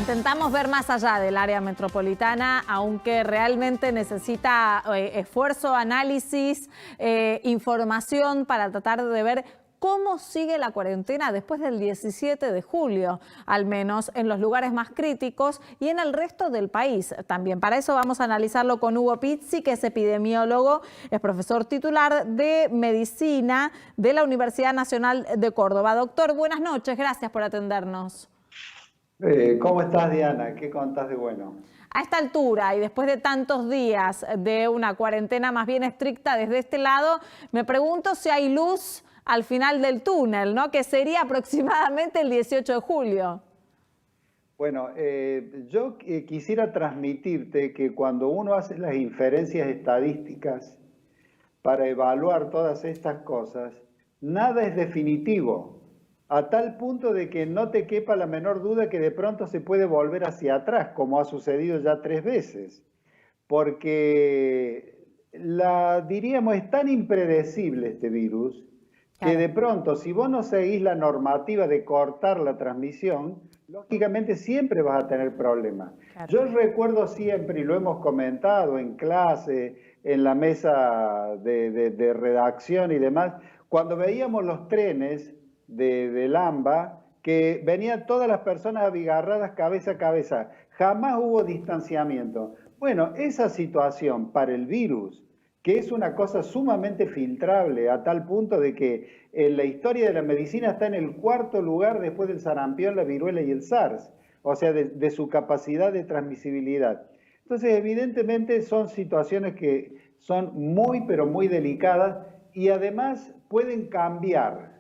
Intentamos ver más allá del área metropolitana, aunque realmente necesita esfuerzo, análisis, información para tratar de ver cómo sigue la cuarentena después del 17 de julio, al menos en los lugares más críticos y en el resto del país también. Para eso vamos a analizarlo con Hugo Pizzi, que es epidemiólogo, es profesor titular de Medicina de la Universidad Nacional de Córdoba. Doctor, buenas noches, gracias por atendernos. ¿Cómo estás, Diana? ¿Qué contás de bueno? A esta altura y después de tantos días de una cuarentena más bien estricta desde este lado, me pregunto si hay luz al final del túnel, ¿no? Que sería aproximadamente el 18 de julio. Bueno, yo quisiera transmitirte que cuando uno hace las inferencias estadísticas para evaluar todas estas cosas, nada es definitivo, a tal punto de que no te quepa la menor duda que de pronto se puede volver hacia atrás, como ha sucedido ya 3 veces, porque diríamos, es tan impredecible este virus, que de pronto, si vos no seguís la normativa de cortar la transmisión, lógicamente siempre vas a tener problemas. Claro. Yo recuerdo siempre, y lo hemos comentado en clase, en la mesa de redacción y demás, cuando veíamos los trenes del AMBA, que venían todas las personas abigarradas cabeza a cabeza. Jamás hubo distanciamiento. Bueno, esa situación para el virus, que es una cosa sumamente filtrable a tal punto de que en la historia de la medicina está en el 4º lugar después del sarampión, la viruela y el SARS, o sea, de su capacidad de transmisibilidad. Entonces, evidentemente son situaciones que son muy, pero muy delicadas y además pueden cambiar,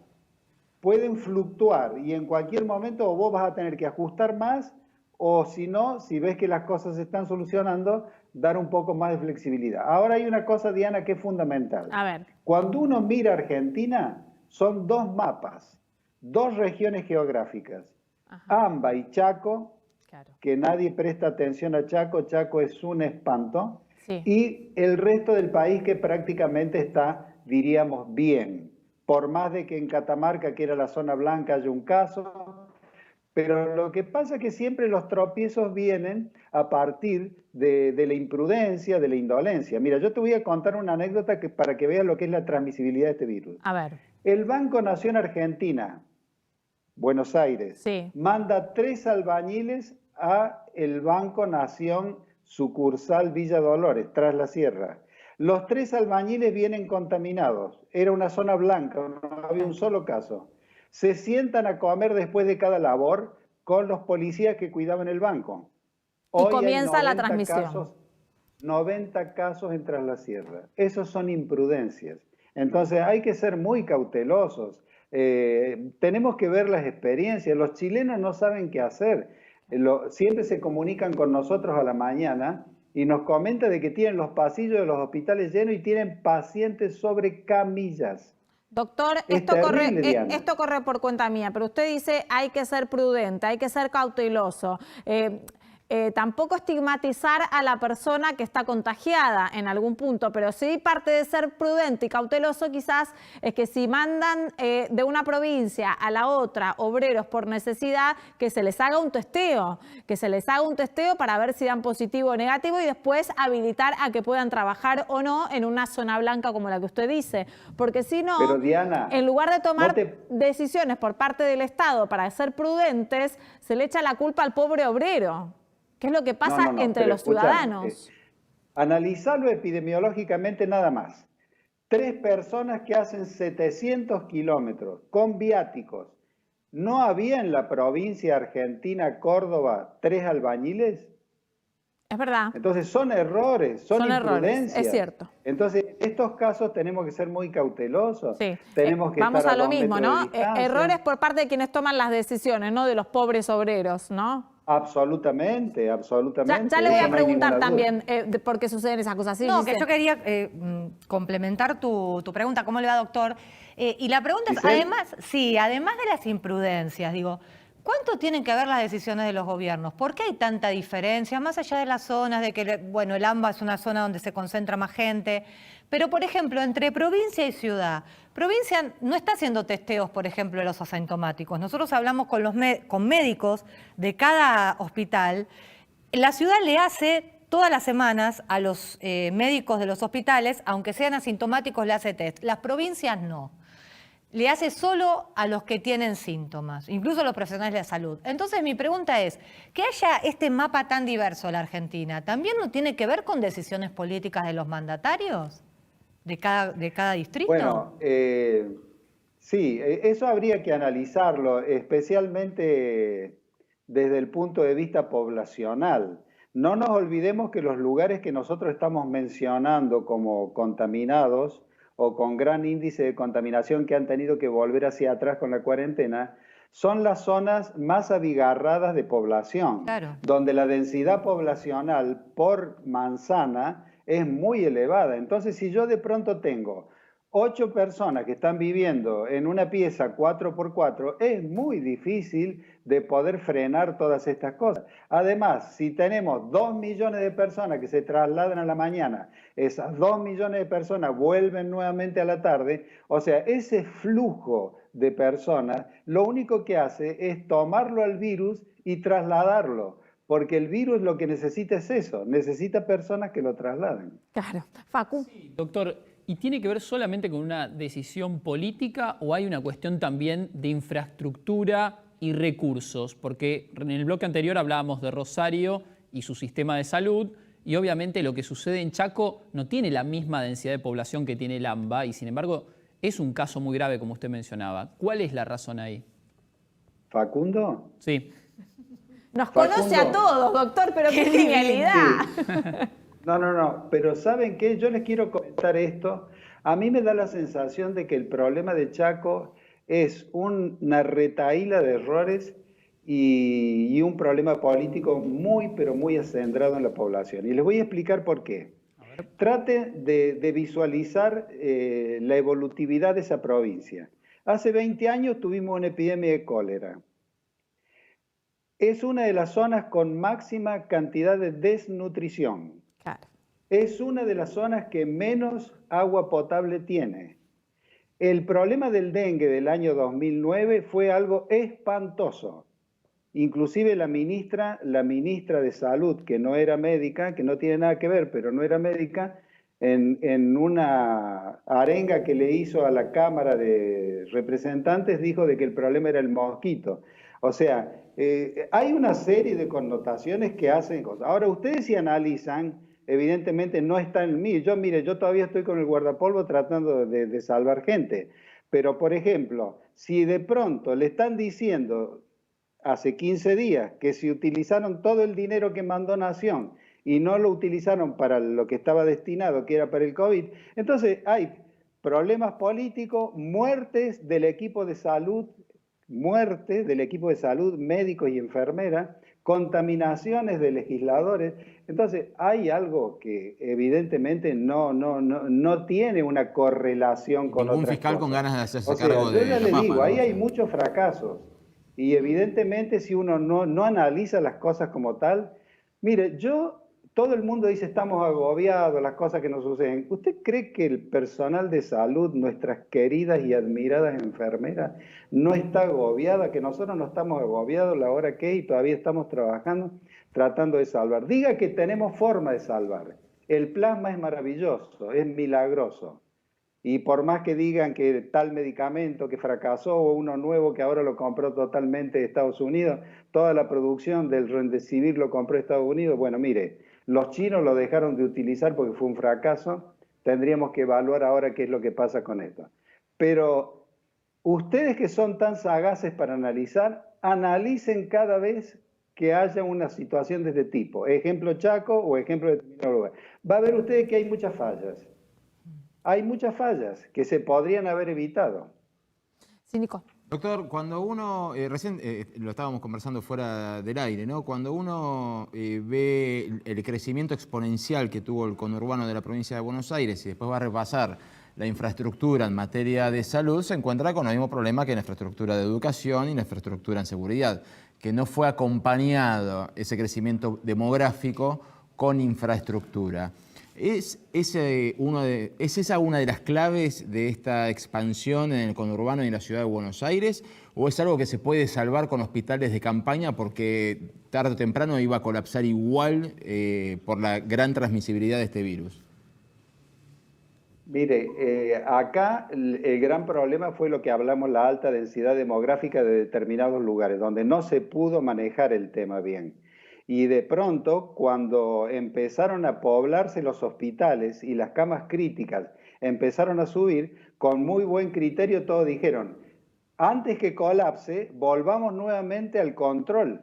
pueden fluctuar y en cualquier momento o vos vas a tener que ajustar más o si no, si ves que las cosas se están solucionando, dar un poco más de flexibilidad. Ahora hay una cosa, Diana, que es fundamental. A ver. Cuando uno mira Argentina, son 2 mapas, 2 regiones geográficas. Ajá. AMBA y Chaco, claro, que nadie presta atención a Chaco, Chaco es un espanto, sí, y el resto del país que prácticamente está, diríamos, bien. Por más de que en Catamarca, que era la zona blanca, haya un caso, pero lo que pasa es que siempre los tropiezos vienen a partir de la imprudencia, de la indolencia. Mira, yo te voy a contar una anécdota para que veas lo que es la transmisibilidad de este virus. A ver. El Banco Nación Argentina, Buenos Aires, sí, manda 3 albañiles a el Banco Nación sucursal Villa Dolores, tras la sierra. Los 3 albañiles vienen contaminados. Era una zona blanca, no había un solo caso. Se sientan a comer después de cada labor con los policías que cuidaban el banco. Hoy y comienza la transmisión. 90 casos en Tras la Sierra. Esos son imprudencias. Entonces hay que ser muy cautelosos. Tenemos que ver las experiencias. Los chilenos no saben qué hacer. Siempre se comunican con nosotros a la mañana y nos comenta de que tienen los pasillos de los hospitales llenos y tienen pacientes sobre camillas. Doctor, esto corre por cuenta mía, pero usted dice hay que ser prudente, hay que ser cauteloso. Tampoco estigmatizar a la persona que está contagiada en algún punto, pero sí parte de ser prudente y cauteloso quizás es que si mandan de una provincia a la otra obreros por necesidad, que se les haga un testeo, para ver si dan positivo o negativo y después habilitar a que puedan trabajar o no en una zona blanca como la que usted dice. Porque si no, pero Diana, en lugar de tomar decisiones por parte del Estado para ser prudentes, se le echa la culpa al pobre obrero. ¿Qué es lo que pasa entre los ciudadanos? Analizarlo epidemiológicamente nada más. 3 personas que hacen 700 kilómetros con viáticos. ¿No había en la provincia argentina, Córdoba, 3 albañiles? Es verdad. Entonces son errores, son imprudencias. Es cierto. Entonces, en estos casos tenemos que ser muy cautelosos. Sí. Tenemos que vamos estar a lo mismo, ¿no? Errores por parte de quienes toman las decisiones, no de los pobres obreros, ¿no? Absolutamente, absolutamente. Ya le voy a preguntar también por qué suceden esas cosas. Sí, no, que yo quería complementar tu pregunta. ¿Cómo le va, doctor? Y la pregunta es, además de las imprudencias, digo, ¿cuánto tienen que ver las decisiones de los gobiernos? ¿Por qué hay tanta diferencia? Más allá de las zonas, de que, bueno, el AMBA es una zona donde se concentra más gente, pero, por ejemplo, entre provincia y ciudad, provincia no está haciendo testeos, por ejemplo, de los asintomáticos. Nosotros hablamos con médicos de cada hospital. La ciudad le hace todas las semanas a los médicos de los hospitales, aunque sean asintomáticos, le hace test. Las provincias no. Le hace solo a los que tienen síntomas, incluso a los profesionales de la salud. Entonces mi pregunta es, que haya este mapa tan diverso en la Argentina, ¿también no tiene que ver con decisiones políticas de los mandatarios de cada distrito? Bueno, sí, eso habría que analizarlo, especialmente desde el punto de vista poblacional. No nos olvidemos que los lugares que nosotros estamos mencionando como contaminados o con gran índice de contaminación que han tenido que volver hacia atrás con la cuarentena, son las zonas más abigarradas de población, claro, donde la densidad poblacional por manzana es muy elevada. Entonces, si yo de pronto tengo 8 personas que están viviendo en una pieza 4x4, es muy difícil de poder frenar todas estas cosas. Además, si tenemos 2 millones de personas que se trasladan a la mañana, esas 2 millones de personas vuelven nuevamente a la tarde, o sea, ese flujo de personas, lo único que hace es tomarlo al virus y trasladarlo. Porque el virus lo que necesita es eso, necesita personas que lo trasladen. Claro. Facu. Sí, doctor, ¿y tiene que ver solamente con una decisión política o hay una cuestión también de infraestructura y recursos? Porque en el bloque anterior hablábamos de Rosario y su sistema de salud y obviamente lo que sucede en Chaco no tiene la misma densidad de población que tiene el AMBA y sin embargo es un caso muy grave como usted mencionaba. ¿Cuál es la razón ahí? ¿Facundo? Sí. Nos conoce a todos, doctor, pero qué genialidad. Sí. No, pero ¿saben qué? Yo les quiero comentar esto. A mí me da la sensación de que el problema de Chaco es una retahíla de errores y un problema político muy, pero muy acendrado en la población. Y les voy a explicar por qué. Trate de visualizar la evolutividad de esa provincia. Hace 20 años tuvimos una epidemia de cólera. Es una de las zonas con máxima cantidad de desnutrición. Claro. Es una de las zonas que menos agua potable tiene. El problema del dengue del año 2009 fue algo espantoso. Inclusive la ministra de Salud, que no era médica, que no tiene nada que ver, pero no era médica, en una arenga que le hizo a la Cámara de Representantes, dijo de que el problema era el mosquito. O sea, hay una serie de connotaciones que hacen cosas. Ahora, ustedes si analizan, evidentemente no está en mí. Yo todavía estoy con el guardapolvo tratando de salvar gente. Pero, por ejemplo, si de pronto le están diciendo hace 15 días que si utilizaron todo el dinero que mandó Nación y no lo utilizaron para lo que estaba destinado, que era para el COVID, entonces hay problemas políticos, muertes del equipo de salud, médicos y enfermeras, contaminaciones de legisladores. Entonces, hay algo que evidentemente no tiene una correlación con otras un fiscal cosas. con ganas de hacerse O sea, cargo yo de ya la le mapa, digo, ¿no? ahí hay muchos fracasos. Y evidentemente si uno no analiza las cosas como tal, mire, todo el mundo dice estamos agobiados, las cosas que nos suceden. ¿Usted cree que el personal de salud, nuestras queridas y admiradas enfermeras, no está agobiada, que nosotros no estamos agobiados la hora que es y todavía estamos trabajando, tratando de salvar? Diga que tenemos forma de salvar. El plasma es maravilloso, es milagroso. Y por más que digan que tal medicamento que fracasó o uno nuevo que ahora lo compró totalmente Estados Unidos, toda la producción del Remdesivir lo compró Estados Unidos, bueno, mire, los chinos lo dejaron de utilizar porque fue un fracaso, tendríamos que evaluar ahora qué es lo que pasa con esto. Pero ustedes que son tan sagaces para analizar, analicen cada vez que haya una situación de este tipo, ejemplo Chaco o ejemplo de determinado lugar. Va a ver ustedes que hay muchas fallas. Hay muchas fallas que se podrían haber evitado. Sí, Nico. Doctor, cuando uno, recién lo estábamos conversando fuera del aire, ¿no? Cuando uno ve el crecimiento exponencial que tuvo el conurbano de la provincia de Buenos Aires y después va a repasar la infraestructura en materia de salud se encuentra con el mismo problema que la infraestructura de educación y la infraestructura en seguridad, que no fue acompañado ese crecimiento demográfico con infraestructura. ¿Es esa una de las claves de esta expansión en el conurbano y en la ciudad de Buenos Aires? ¿O es algo que se puede salvar con hospitales de campaña porque tarde o temprano iba a colapsar igual por la gran transmisibilidad de este virus? Mire, acá el gran problema fue lo que hablamos, la alta densidad demográfica de determinados lugares, donde no se pudo manejar el tema bien. Y de pronto, cuando empezaron a poblarse los hospitales y las camas críticas empezaron a subir, con muy buen criterio todos dijeron, antes que colapse, volvamos nuevamente al control.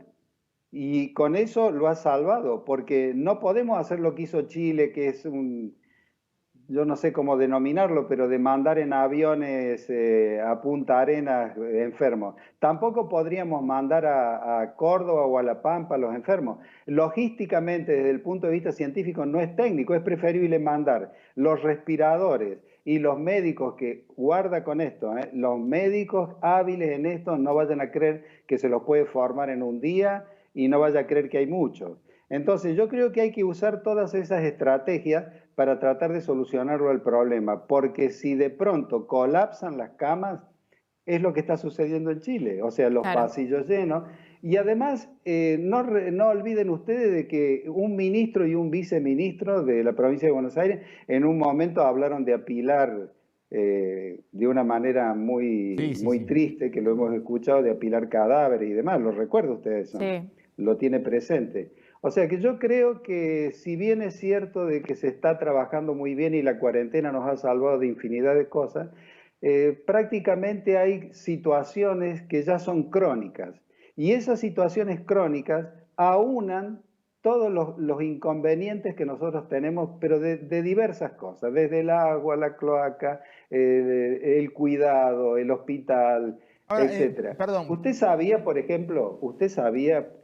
Y con eso lo ha salvado, porque no podemos hacer lo que hizo Chile, que es yo no sé cómo denominarlo, pero de mandar en aviones a Punta Arenas enfermos. Tampoco podríamos mandar a Córdoba o a La Pampa a los enfermos. Logísticamente, desde el punto de vista científico, no es técnico, es preferible mandar los respiradores y los médicos que, guarda con esto, los médicos hábiles en esto no vayan a creer que se los puede formar en un día y no vayan a creer que hay muchos. Entonces yo creo que hay que usar todas esas estrategias para tratar de solucionarlo el problema, porque si de pronto colapsan las camas, es lo que está sucediendo en Chile, o sea, los pasillos llenos. Y además, no olviden ustedes de que un ministro y un viceministro de la provincia de Buenos Aires en un momento hablaron de apilar de una manera muy triste, que lo hemos escuchado, de apilar cadáveres y demás. ¿Lo recuerda usted eso? Sí. Lo tiene presente. O sea que yo creo que si bien es cierto de que se está trabajando muy bien y la cuarentena nos ha salvado de infinidad de cosas, prácticamente hay situaciones que ya son crónicas. Y esas situaciones crónicas aunan todos los inconvenientes que nosotros tenemos, pero de diversas cosas, desde el agua, la cloaca, el cuidado, el hospital, Ahora, etcétera. perdón. ¿Usted sabía, por ejemplo,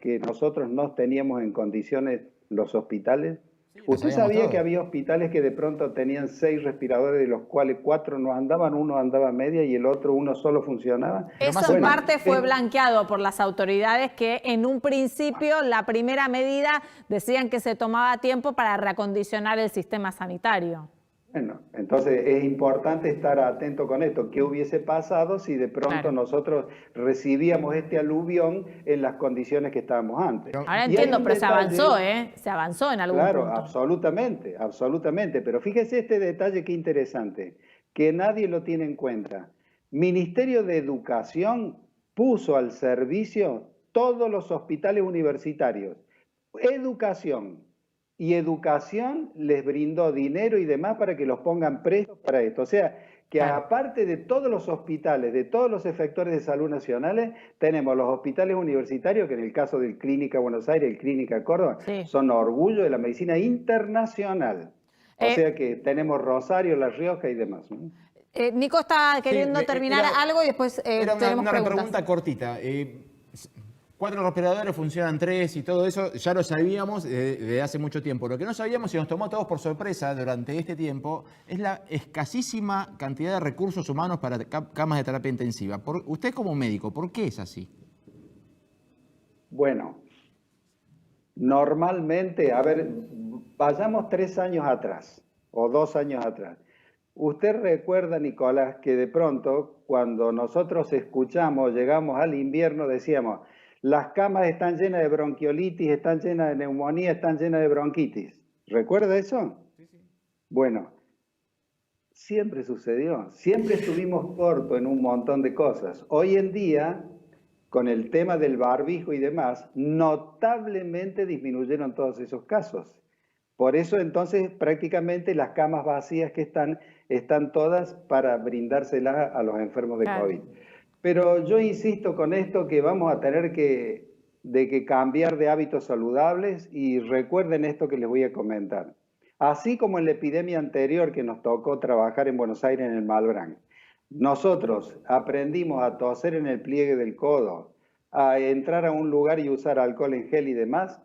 que nosotros no teníamos en condiciones los hospitales? Sí, lo ¿Usted sabíamos sabía todos. que había hospitales que de pronto tenían 6 respiradores, de los cuales 4 no andaban, uno andaba media y el otro uno solo funcionaba? Eso en parte fue blanqueado por las autoridades que en un principio la primera medida decían que se tomaba tiempo para reacondicionar el sistema sanitario. Bueno, entonces es importante estar atento con esto. ¿Qué hubiese pasado si de pronto nosotros recibíamos este aluvión en las condiciones que estábamos antes? Ahora entiendo, pero se avanzó, ¿eh? Se avanzó en algún punto. Claro, absolutamente, absolutamente. Pero fíjese este detalle que interesante, que nadie lo tiene en cuenta. Ministerio de Educación puso al servicio todos los hospitales universitarios. Educación. Y Educación les brindó dinero y demás para que los pongan prestos para esto. O sea, que aparte de todos los hospitales, de todos los efectores de salud nacionales, tenemos los hospitales universitarios, que en el caso del Clínica Buenos Aires, el Clínica Córdoba, son orgullo de la medicina internacional. O sea que tenemos Rosario, La Rioja y demás. Nico está queriendo terminar algo y después tenemos una preguntas. pregunta cortita. 4 respiradores, funcionan 3 y todo eso, ya lo sabíamos desde hace mucho tiempo. Lo que no sabíamos y nos tomó a todos por sorpresa durante este tiempo es la escasísima cantidad de recursos humanos para camas de terapia intensiva. Usted como médico, ¿por qué es así? Bueno, normalmente, a ver, vayamos 3 años atrás o 2 años atrás. Usted recuerda, Nicolás, que de pronto cuando nosotros escuchamos, llegamos al invierno, decíamos, las camas están llenas de bronquiolitis, están llenas de neumonía, están llenas de bronquitis. ¿Recuerda eso? Sí. Bueno, siempre sucedió. Siempre estuvimos cortos en un montón de cosas. Hoy en día, con el tema del barbijo y demás, notablemente disminuyeron todos esos casos. Por eso entonces prácticamente las camas vacías que están todas para brindárselas a los enfermos de COVID. Pero yo insisto con esto que vamos a tener que cambiar de hábitos saludables y recuerden esto que les voy a comentar. Así como en la epidemia anterior que nos tocó trabajar en Buenos Aires en el Malbrán, nosotros aprendimos a toser en el pliegue del codo, a entrar a un lugar y usar alcohol en gel y demás.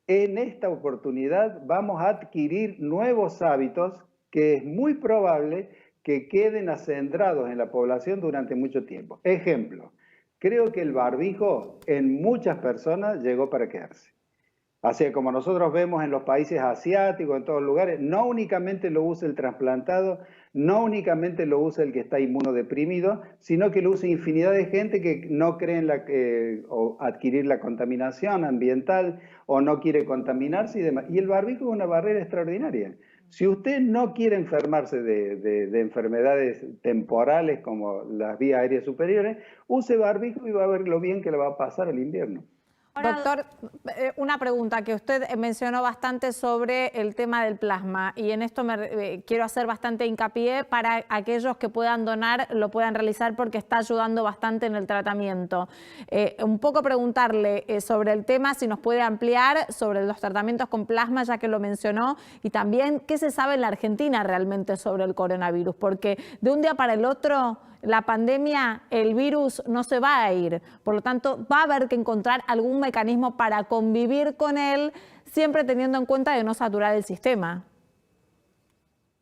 En esta oportunidad vamos a adquirir nuevos hábitos que es muy probable que queden acendrados en la población durante mucho tiempo. Ejemplo, creo que el barbijo en muchas personas llegó para quedarse. Así como nosotros vemos en los países asiáticos, en todos lugares, no únicamente lo usa el trasplantado, no únicamente lo usa el que está inmunodeprimido, sino que lo usa infinidad de gente que no cree en o adquirir la contaminación ambiental o no quiere contaminarse y demás. Y el barbijo es una barrera extraordinaria. Si usted no quiere enfermarse de enfermedades temporales como las vías aéreas superiores, use barbijo y va a ver lo bien que le va a pasar el invierno. Ahora, doctor, una pregunta que usted mencionó bastante sobre el tema del plasma y en esto quiero hacer bastante hincapié para aquellos que puedan donar, lo puedan realizar porque está ayudando bastante en el tratamiento. Un poco preguntarle sobre el tema, si nos puede ampliar sobre los tratamientos con plasma, ya que lo mencionó, y también qué se sabe en la Argentina realmente sobre el coronavirus, porque de un día para el otro la pandemia, el virus no se va a ir, por lo tanto va a haber que encontrar algún mecanismo para convivir con él, siempre teniendo en cuenta de no saturar el sistema.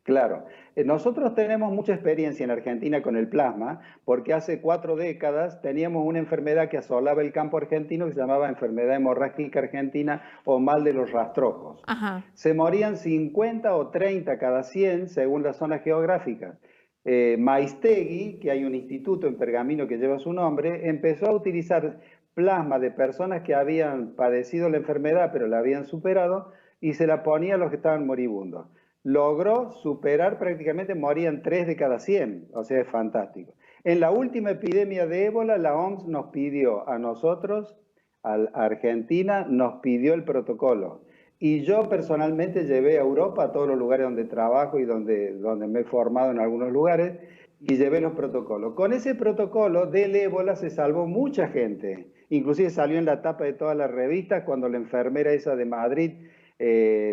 Claro, nosotros tenemos mucha experiencia en Argentina con el plasma, porque hace 4 décadas teníamos una enfermedad que asolaba el campo argentino que se llamaba enfermedad hemorrágica argentina o mal de los rastrojos. Ajá. Se morían 50 o 30 cada 100 según la zona geográfica. Maistegui, que hay un instituto en Pergamino que lleva su nombre, empezó a utilizar plasma de personas que habían padecido la enfermedad pero la habían superado y se la ponía a los que estaban moribundos. Logró superar prácticamente, morían 3 de cada 100, o sea, es fantástico. En la última epidemia de ébola, la OMS nos pidió a nosotros, a Argentina, nos pidió el protocolo. Y yo personalmente llevé a Europa, a todos los lugares donde trabajo y donde me he formado en algunos lugares, y llevé los protocolos. Con ese protocolo del ébola se salvó mucha gente. Inclusive salió en la tapa de todas las revistas cuando la enfermera esa de Madrid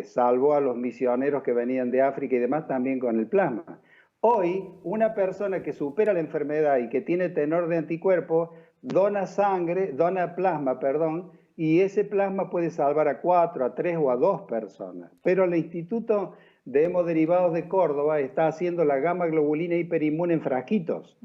salvó a los misioneros que venían de África y demás también con el plasma. Hoy, una persona que supera la enfermedad y que tiene tenor de anticuerpos, dona plasma, y ese plasma puede salvar a 4, a 3 o a 2 personas. Pero el Instituto de Hemoderivados de Córdoba está haciendo la gamma globulina hiperinmune en frasquitos.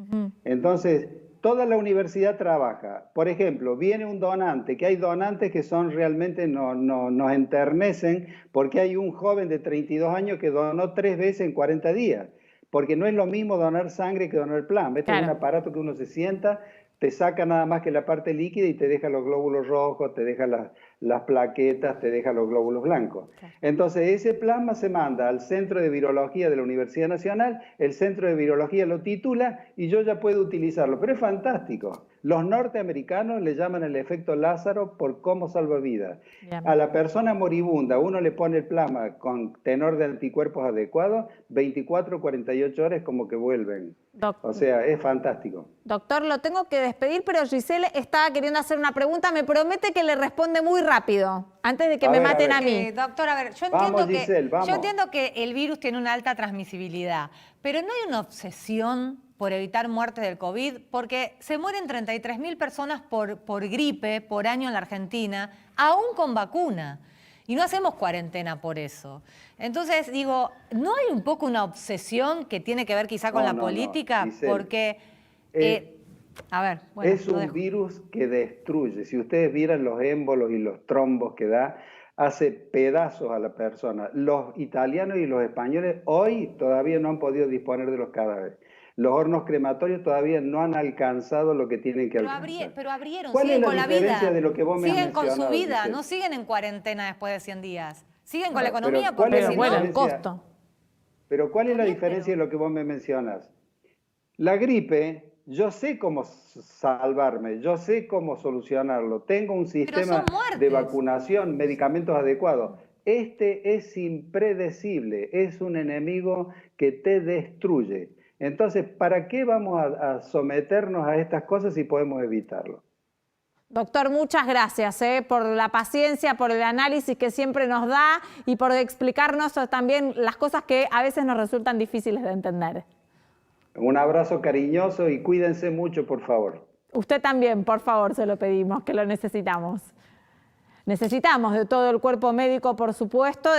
Entonces, toda la universidad trabaja. Por ejemplo, viene un donante, que hay donantes que son realmente nos enternecen, porque hay un joven de 32 años que donó 3 veces en 40 días. Porque no es lo mismo donar sangre que donar plasma. Este es un aparato que uno se sienta, te saca nada más que la parte líquida y te deja los glóbulos rojos, te deja las plaquetas, te deja los glóbulos blancos. Entonces ese plasma se manda al Centro de Virología de la Universidad Nacional, el Centro de Virología lo titula y yo ya puedo utilizarlo. Pero es fantástico. Los norteamericanos le llaman el efecto Lázaro por cómo salva vidas. A la persona moribunda uno le pone el plasma con tenor de anticuerpos adecuado, 24 o 48 horas como que vuelven. O sea, es fantástico. Doctor, lo tengo que despedir, pero Giselle estaba queriendo hacer una pregunta. Me promete que le responde muy rápido, antes de que me maten a mí. Doctor, a ver, yo entiendo que el virus tiene una alta transmisibilidad, pero no hay una obsesión por evitar muertes del COVID, porque se mueren 33.000 personas por gripe por año en la Argentina, aún con vacuna. Y no hacemos cuarentena por eso. Entonces, digo, ¿no hay un poco una obsesión que tiene que ver quizá con la política? Giselle, porque, a ver, bueno, es un virus que destruye. Si ustedes vieran los émbolos y los trombos que da, hace pedazos a la persona. Los italianos y los españoles hoy todavía no han podido disponer de los cadáveres. Los hornos crematorios todavía no han alcanzado lo que tienen que alcanzar. Pero abrieron, ¿Cuál siguen es con la diferencia vida. de lo que vos me has Siguen con su mencionado, vida, Giselle? no siguen en cuarentena después de 100 días. Siguen con la Pero economía ¿cuál porque es la si no... el diferencia? costo. Pero ¿cuál es la diferencia de lo que vos me mencionas? La gripe, yo sé cómo salvarme, yo sé cómo solucionarlo. Tengo un sistema de vacunación, medicamentos adecuados. Este es impredecible, es un enemigo que te destruye. Entonces, ¿para qué vamos a someternos a estas cosas si podemos evitarlo? Doctor, muchas gracias por la paciencia, por el análisis que siempre nos da y por explicarnos también las cosas que a veces nos resultan difíciles de entender. Un abrazo cariñoso y cuídense mucho, por favor. Usted también, por favor, se lo pedimos, que lo necesitamos. Necesitamos de todo el cuerpo médico, por supuesto.